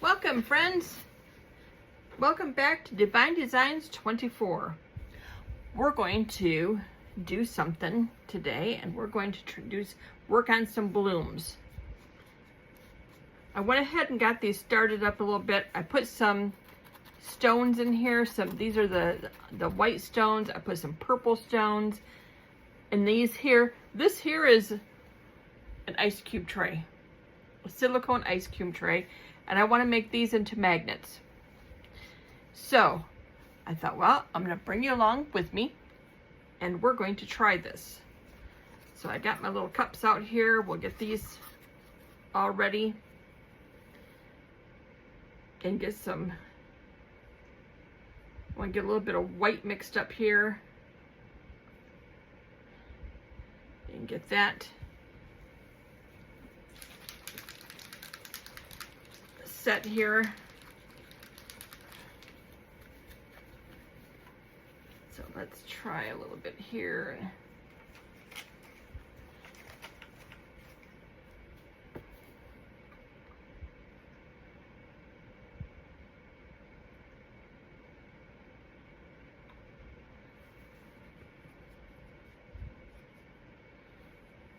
Welcome, friends. Welcome back to Divine Designs 24. We're going to do something today, and we're going to work on some blooms. I went ahead and got these started up a little bit. I put some stones in here. These are the white stones. I put some purple stones. And this here is an ice cube tray, a silicone ice cube tray. And I want to make these into magnets. So I thought, well, I'm going to bring you along with me and we're going to try this. So I got my little cups out here. We'll get these all ready and get some, I want to get a little bit of white mixed up here and get that set here. So let's try a little bit here.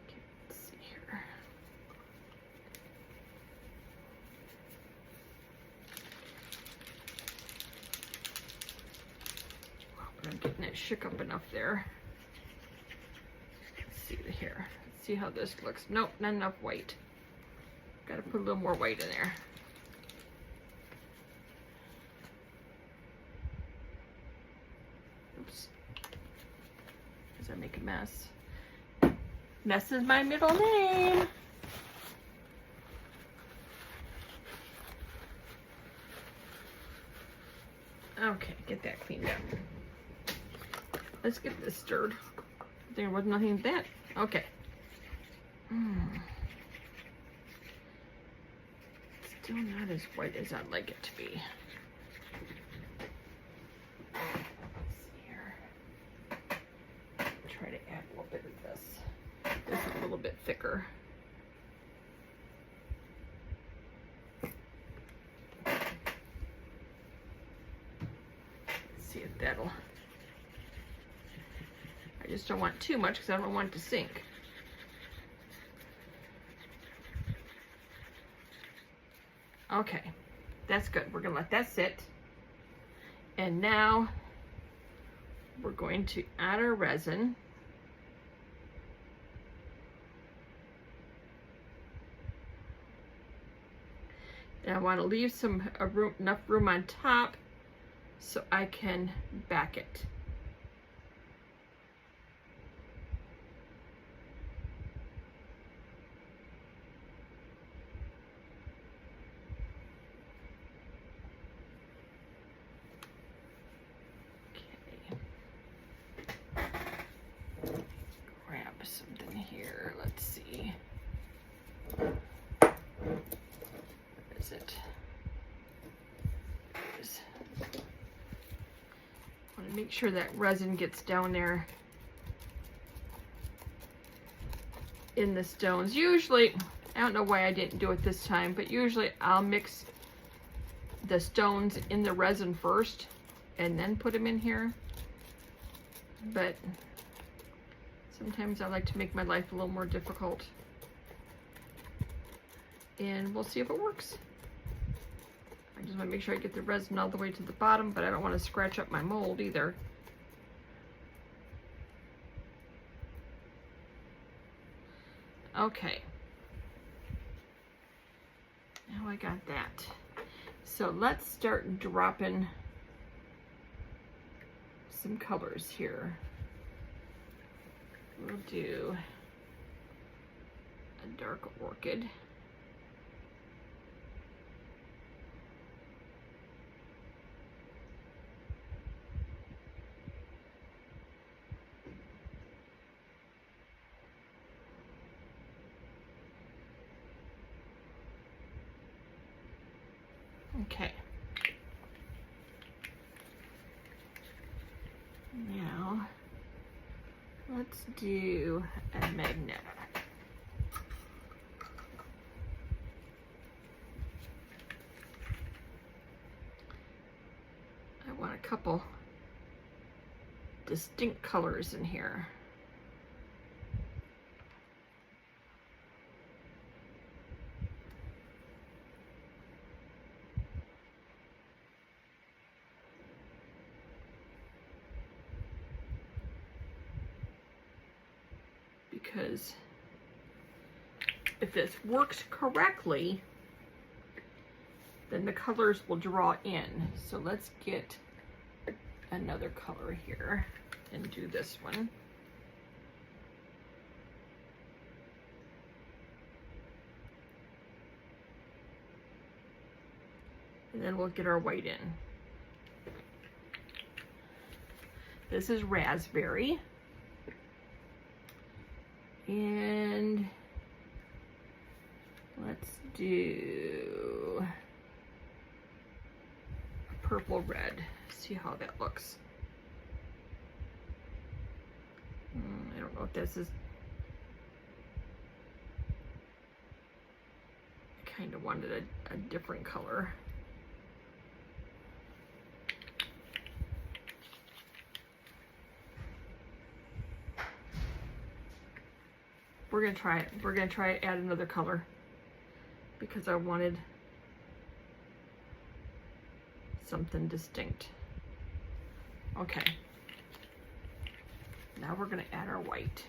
Okay, let's see here. I'm getting it shook up enough there. Let's see here. Let's see how this looks. Nope, not enough white. Got to put a little more white in there. Oops. Because I make a mess. Mess is my middle name. Okay, get that cleaned up. Let's get this stirred. There was nothing in that. Okay. Still not as white as I'd like it to be. Let's see here. Try to add a little bit of this. This is a little bit thicker. Let's see if that'll. I just don't want too much because I don't want it to sink. Okay, that's good. We're gonna let that sit. And now we're going to add our resin. And I want to leave enough room on top so I can back it. Something here. Let's see. Where is it? I want to make sure that resin gets down there in the stones. Usually, I don't know why I didn't do it this time, but usually I'll mix the stones in the resin first and then put them in here. But sometimes I like to make my life a little more difficult. And we'll see if it works. I just want to make sure I get the resin all the way to the bottom, but I don't want to scratch up my mold either. Okay. Now I got that. So let's start dropping some colors here. We'll do a dark orchid. Okay. Now let's do a magnet. a couple distinct colors in here. Because if this works correctly, then the colors will draw in. So let's get another color here and do this one. And then we'll get our white in. This is raspberry. And let's do a purple red. See how that looks. I don't know if this is, I kind of wanted a different color. We're gonna try it. We're gonna try to add another color because I wanted something distinct. Okay. Now we're gonna add our white.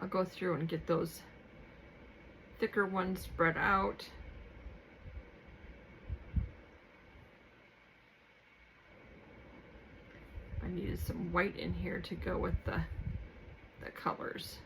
I'll go through and get those thicker ones spread out. I needed some white in here to go with the colors.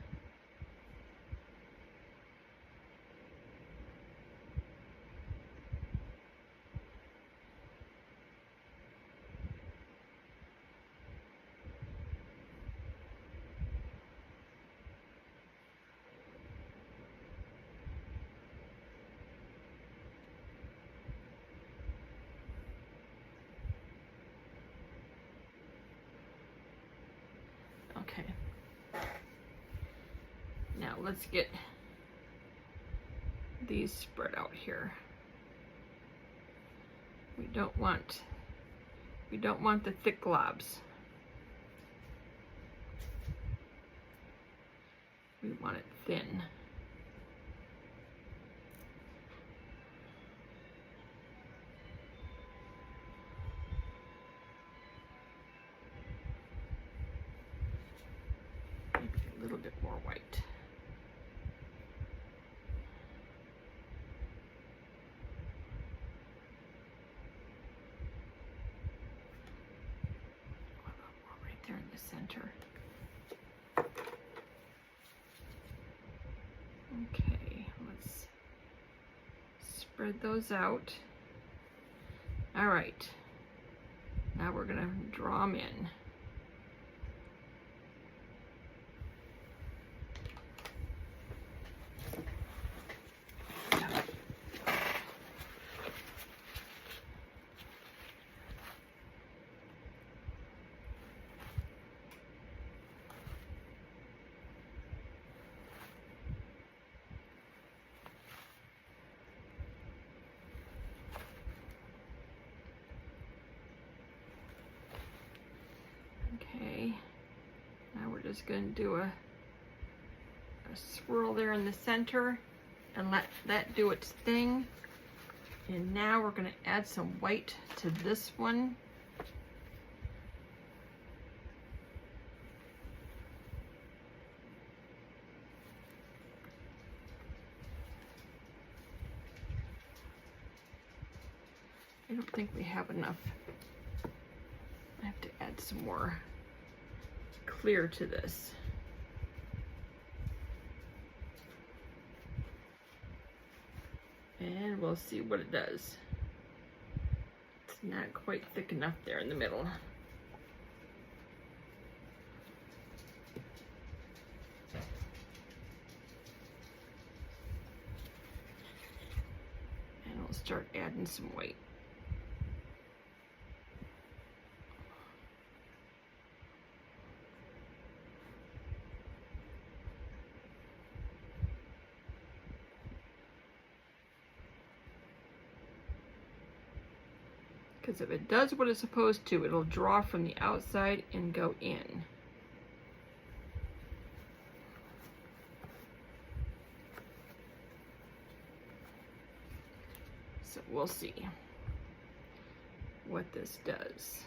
Okay. Now let's get these spread out here. We don't want the thick globs. We want it thin. A little bit more white. Right there in the center. Okay, let's spread those out. All right, now we're gonna draw them in. Okay, now we're just going to do a swirl there in the center and let that do its thing. And now we're going to add some white to this one. I don't think we have enough. I have to add some more clear to this. And we'll see what it does. It's not quite thick enough there in the middle. And we'll start adding some white. Because if it does what it's supposed to, it'll draw from the outside and go in. So we'll see what this does.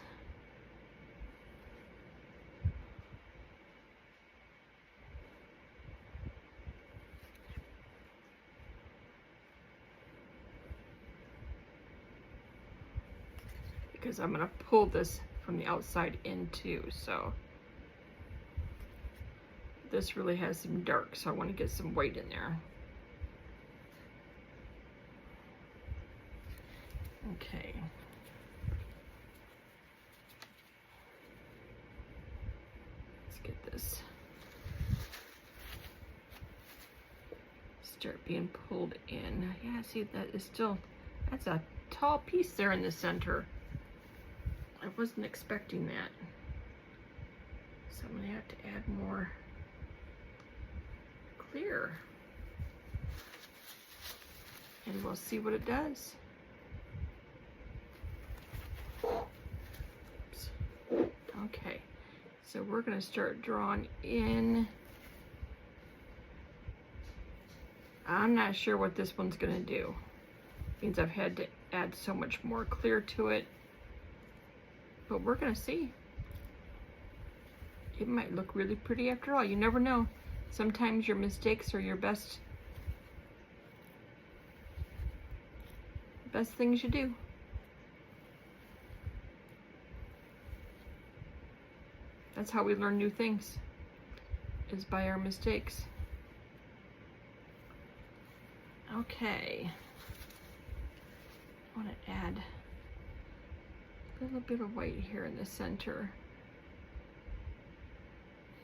Because I'm going to pull this from the outside in too, so this really has some dark, so I want to get some white in there. Okay. Let's get this. Start being pulled in. Yeah, see, that is still, that's a tall piece there in the center. I wasn't expecting that. So I'm gonna have to add more clear. And we'll see what it does. Oops. Okay, so we're gonna start drawing in. I'm not sure what this one's gonna do. Means I've had to add so much more clear to it. But we're gonna see. It might look really pretty after all. You never know. Sometimes your mistakes are your best things you do. That's how we learn new things, is by our mistakes. Okay. I want to add a little bit of white here in the center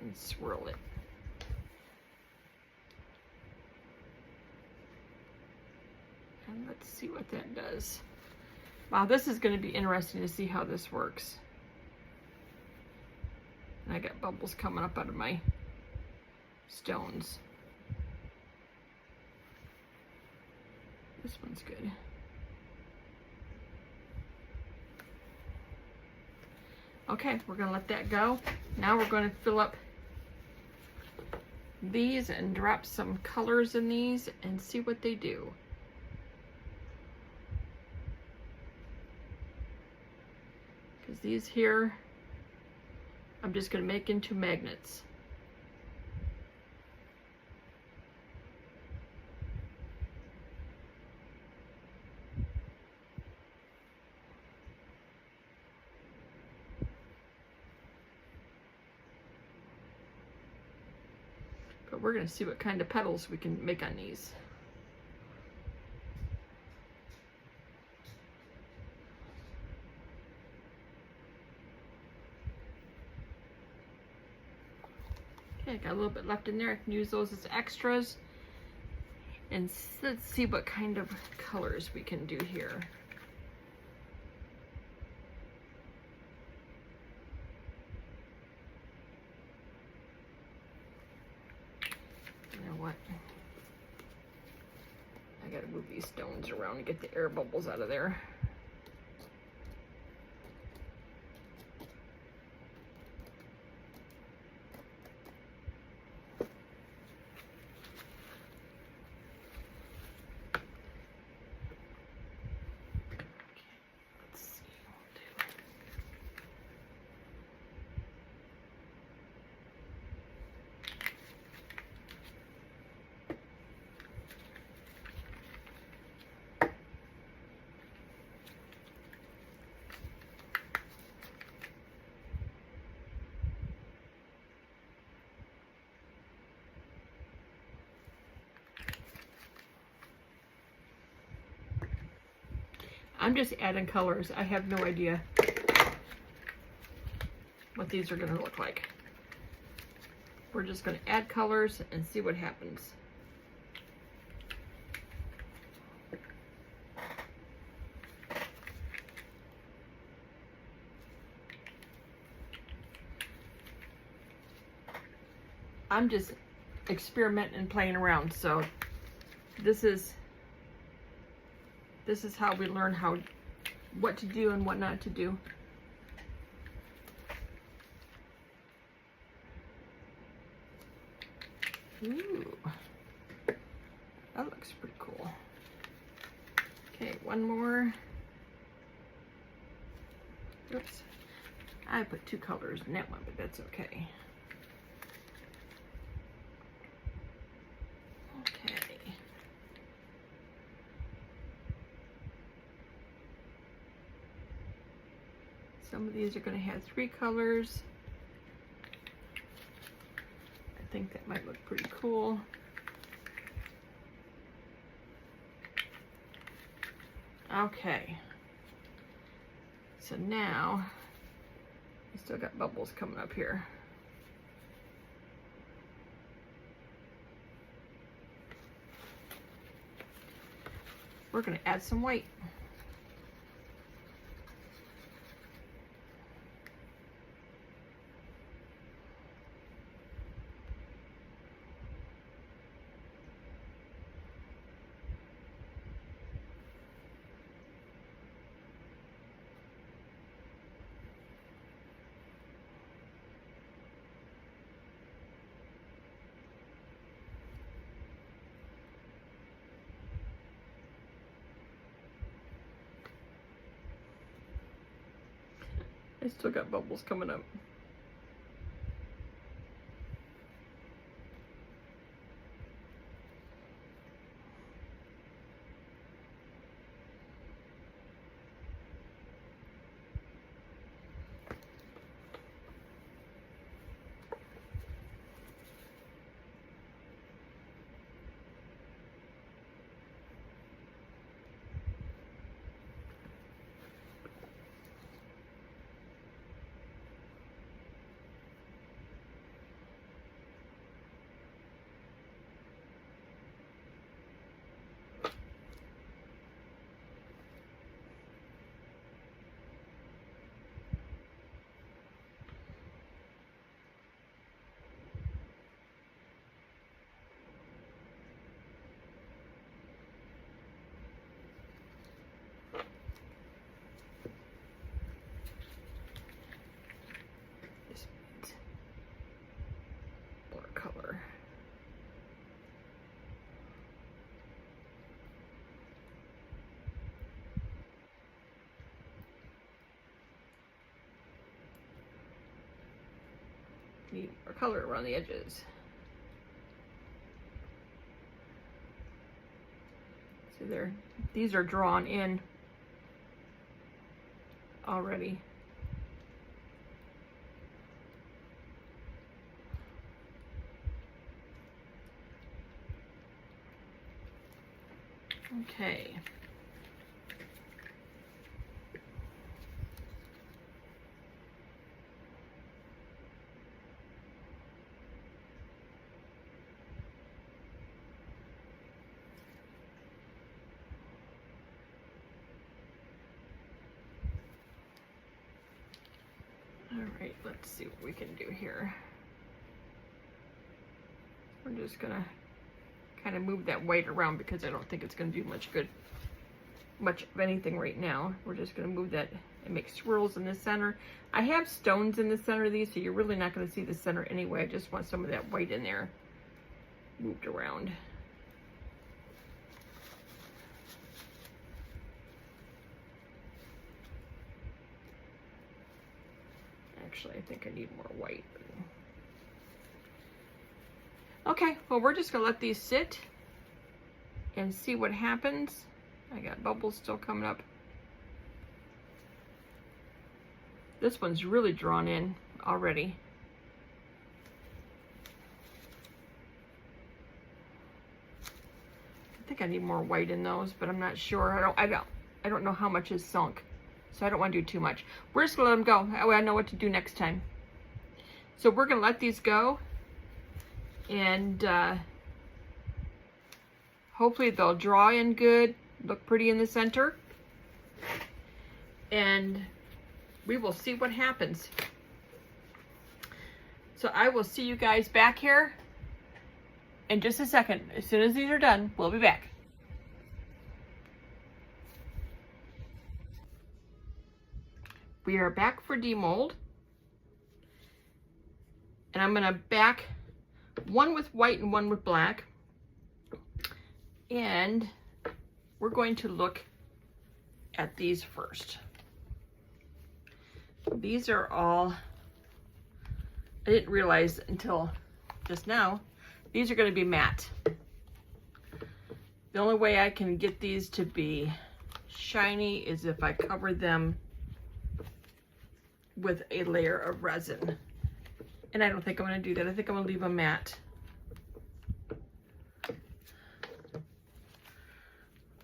and swirl it. And let's see what that does. Wow, this is going to be interesting to see how this works. And I got bubbles coming up out of my stones. This one's good. Okay, we're gonna let that go. Now we're gonna fill up these and drop some colors in these and see what they do. Because these here, I'm just gonna make into magnets. But we're going to see what kind of petals we can make on these. Okay, I got a little bit left in there. I can use those as extras. And let's see what kind of colors we can do here. What? I gotta move these stones around and get the air bubbles out of there. I'm just adding colors. I have no idea what these are going to look like. We're just going to add colors and see what happens. I'm just experimenting and playing around, so this is how we learn what to do and what not to do. Ooh, that looks pretty cool. Okay, one more. Oops, I put two colors in that one, but that's okay. Okay. Some of these are going to have 3 colors. I think that might look pretty cool. Okay. So now, we still got bubbles coming up here. We're going to add some white. I still got bubbles coming up. Color. Need more color around the edges. See there, these are drawn in already. Okay. All right, let's see what we can do here. We're just gonna kind of move that white around because I don't think it's going to do much of anything right now. We're just going to move that and make swirls in the center. I have stones in the center of these, so you're really not going to see the center anyway. I just want some of that white in there moved around. Actually, I think I need more white. Okay, well, we're just gonna let these sit and see what happens. I got bubbles still coming up. This one's really drawn in already. I think I need more white in those, but I'm not sure. I don't know how much is sunk, so I don't want to do too much. We're just gonna let them go. That way I know what to do next time. So we're gonna let these go, and hopefully they'll draw in good, look pretty in the center, and we will see what happens. So I will see you guys back here in just a second. As soon as these are done, we'll be back. We are back for demold. And I'm gonna back one with white and one with black. And we're going to look at these first. These are all, I didn't realize until just now, these are going to be matte. The only way I can get these to be shiny is if I cover them with a layer of resin. And I don't think I'm going to do that. I think I'm going to leave them matte.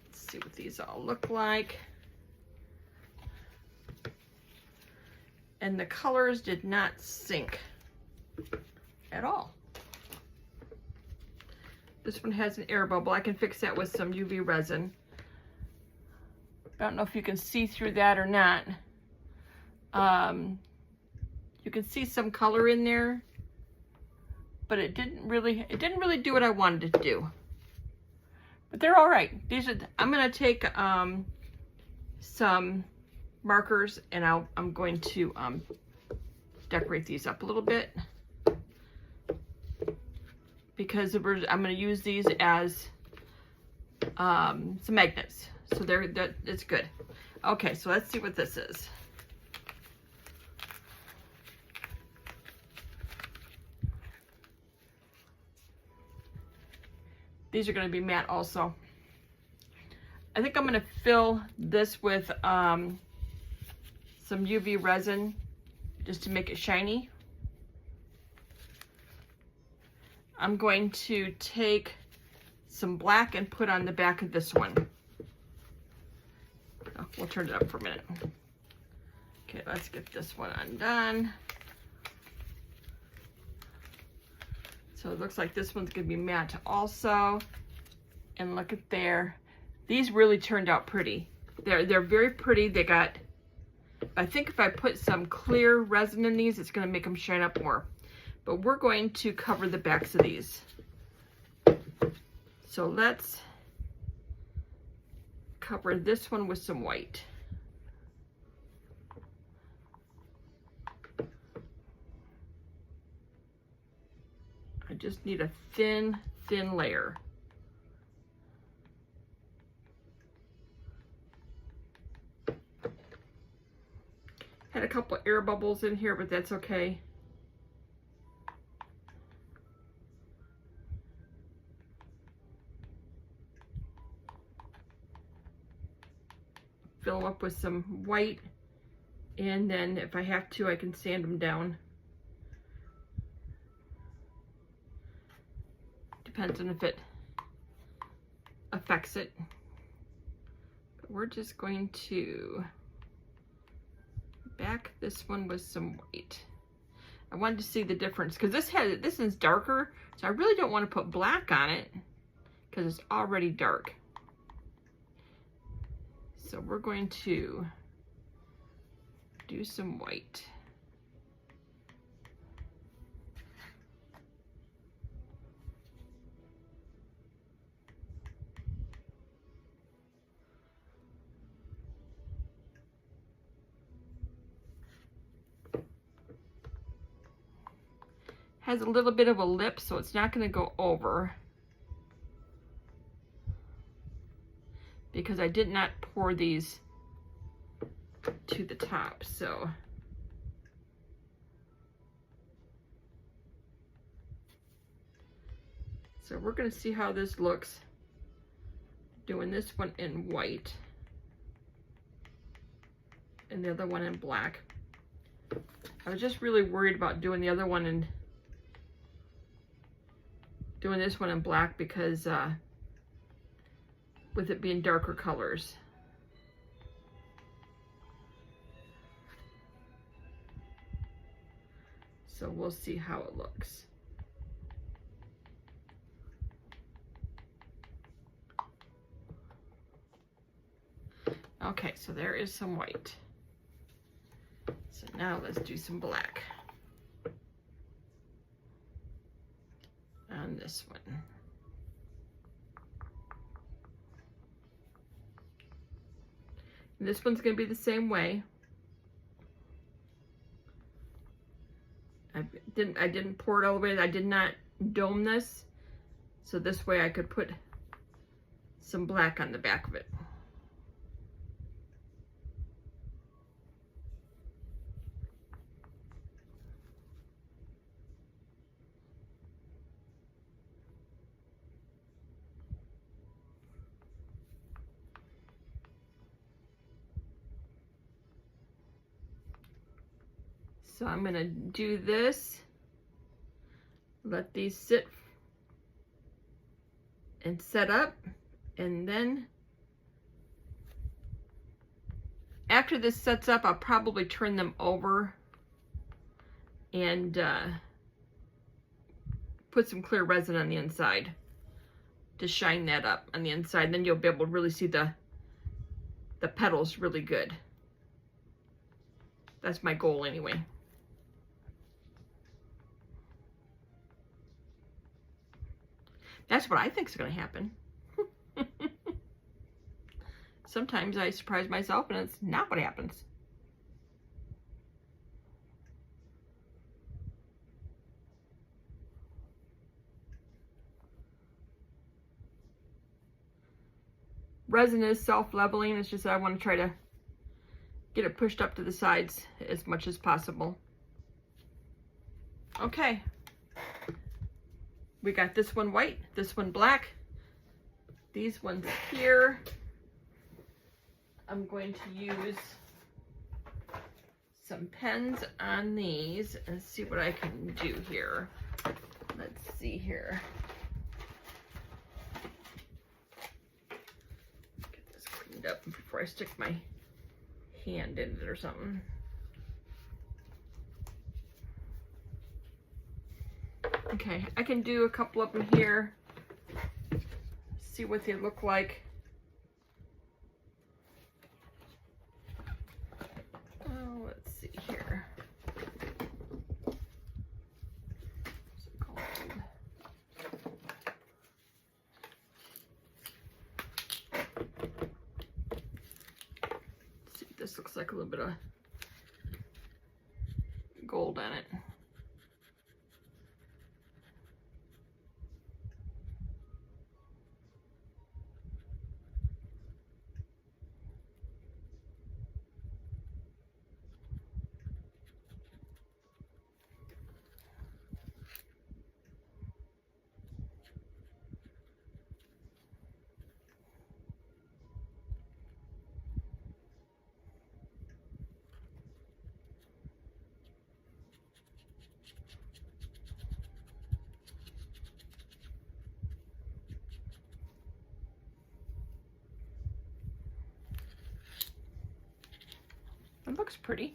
Let's see what these all look like. And the colors did not sync at all. This one has an air bubble. I can fix that with some UV resin. I don't know if you can see through that or not. You can see some color in there, but it didn't really do what I wanted it to do. But they're all right. These are. I'm gonna take some markers, and I'm going to decorate these up a little bit, because I'm going to use these as some magnets. So it's good. Okay, so let's see what this is. These are going to be matte also. I think I'm going to fill this with some UV resin just to make it shiny. I'm going to take some black and put on the back of this one. Oh, we'll turn it up for a minute. Okay, let's get this one undone. So it looks like this one's gonna be matte also. And look at there. These really turned out pretty. They're very pretty. They got, I think if I put some clear resin in these, it's gonna make them shine up more. But we're going to cover the backs of these. So let's cover this one with some white. I just need a thin layer. Had a couple air bubbles in here, but that's okay. Fill them up with some white, and then if I have to, I can sand them down. Depends on if it affects it. But we're just going to back this one with some white. I wanted to see the difference because this is darker, so I really don't want to put black on it because it's already dark. So we're going to do some white. Has a little bit of a lip, so it's not going to go over, because I did not pour these to the top. So we're going to see how this looks doing this one in white and the other one in black. I was just really worried about doing the other one and doing this one in black because with it being darker colors. So we'll see how it looks. Okay, so there is some white. So now let's do some black on this one. And this one's going to be the same way. I didn't pour it all the way. I did not dome this. So this way I could put some black on the back of it. So I'm gonna do this, let these sit and set up, and then after this sets up, I'll probably turn them over and put some clear resin on the inside to shine that up on the inside. Then you'll be able to really see the petals really good. That's my goal anyway. That's what I think is going to happen. Sometimes I surprise myself and it's not what happens. Resin is self-leveling. It's just that I want to try to get it pushed up to the sides as much as possible. Okay. We got this one white, this one black, these ones here. I'm going to use some pens on these and see what I can do here. Let's see here. Get this cleaned up before I stick my hand in it or something. Okay, I can do a couple of them here, see what they look like. Oh, let's see here. Let's see, this looks like a little bit of gold on it. It looks pretty.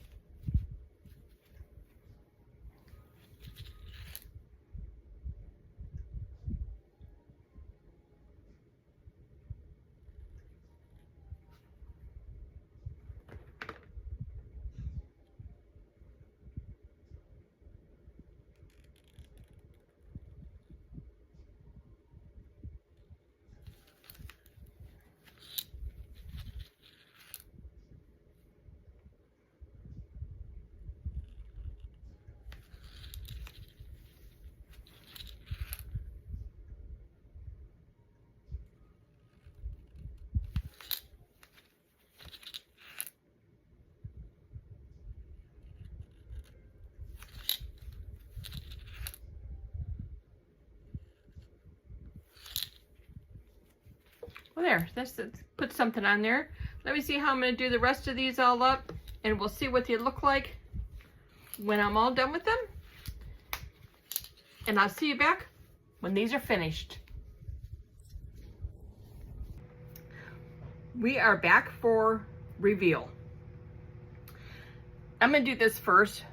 Well, there, let's put something on there. Let me see how I'm going to do the rest of these all up, and we'll see what they look like when I'm all done with them. And I'll see you back when these are finished. We are back for reveal. I'm going to do this first.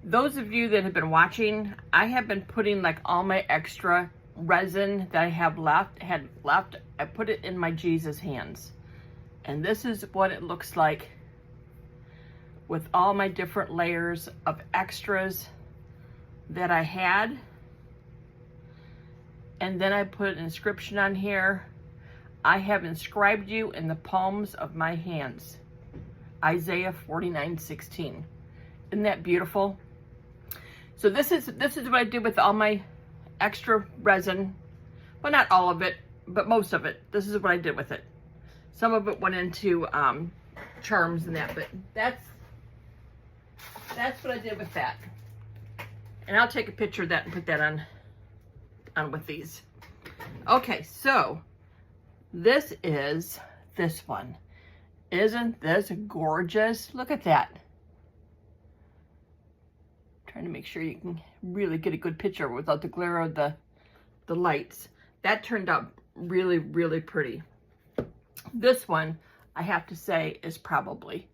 Those of you that have been watching, I have been putting like all my extra resin that I had left, I put it in my Jesus hands. And this is what it looks like with all my different layers of extras that I had. And then I put an inscription on here. I have inscribed you in the palms of my hands. Isaiah 49:16. Isn't that beautiful? So this is what I did with all my extra resin. Well, not all of it, but most of it. This is what I did with it. Some of it went into charms and that, but that's what I did with that. And I'll take a picture of that and put that on with these. Okay, so this is this one. Isn't this gorgeous? Look at that. Trying to make sure you can really get a good picture without the glare of the lights. That turned out really, really pretty. This one, I have to say, is probably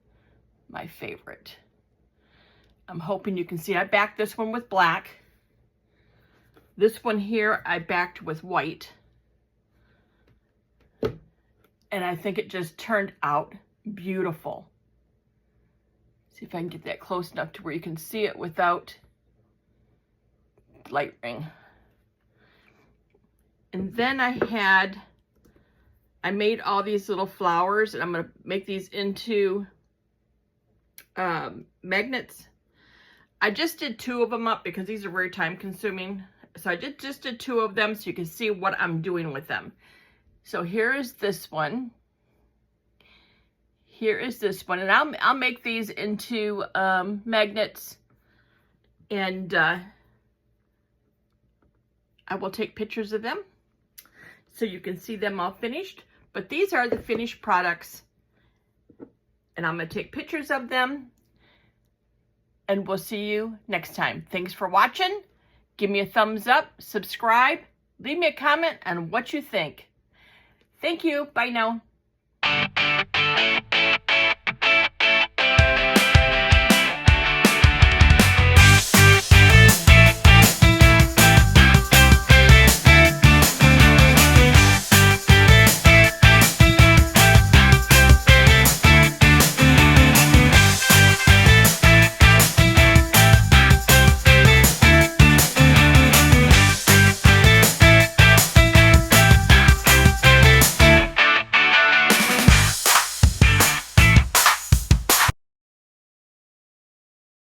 my favorite. I'm hoping you can see I backed this one with black. This one here I backed with white. And I think it just turned out beautiful. See if I can get that close enough to where you can see it without light ring. And then I made all these little flowers, and I'm going to make these into magnets. I just did 2 of them up because these are very time consuming. So I just did 2 of them so you can see what I'm doing with them. So here is this one. Here is this one, and I'll make these into magnets, and I will take pictures of them so you can see them all finished. But these are the finished products, and I'm going to take pictures of them, and we'll see you next time. Thanks for watching. Give me a thumbs up, subscribe, leave me a comment on what you think. Thank you. Bye now.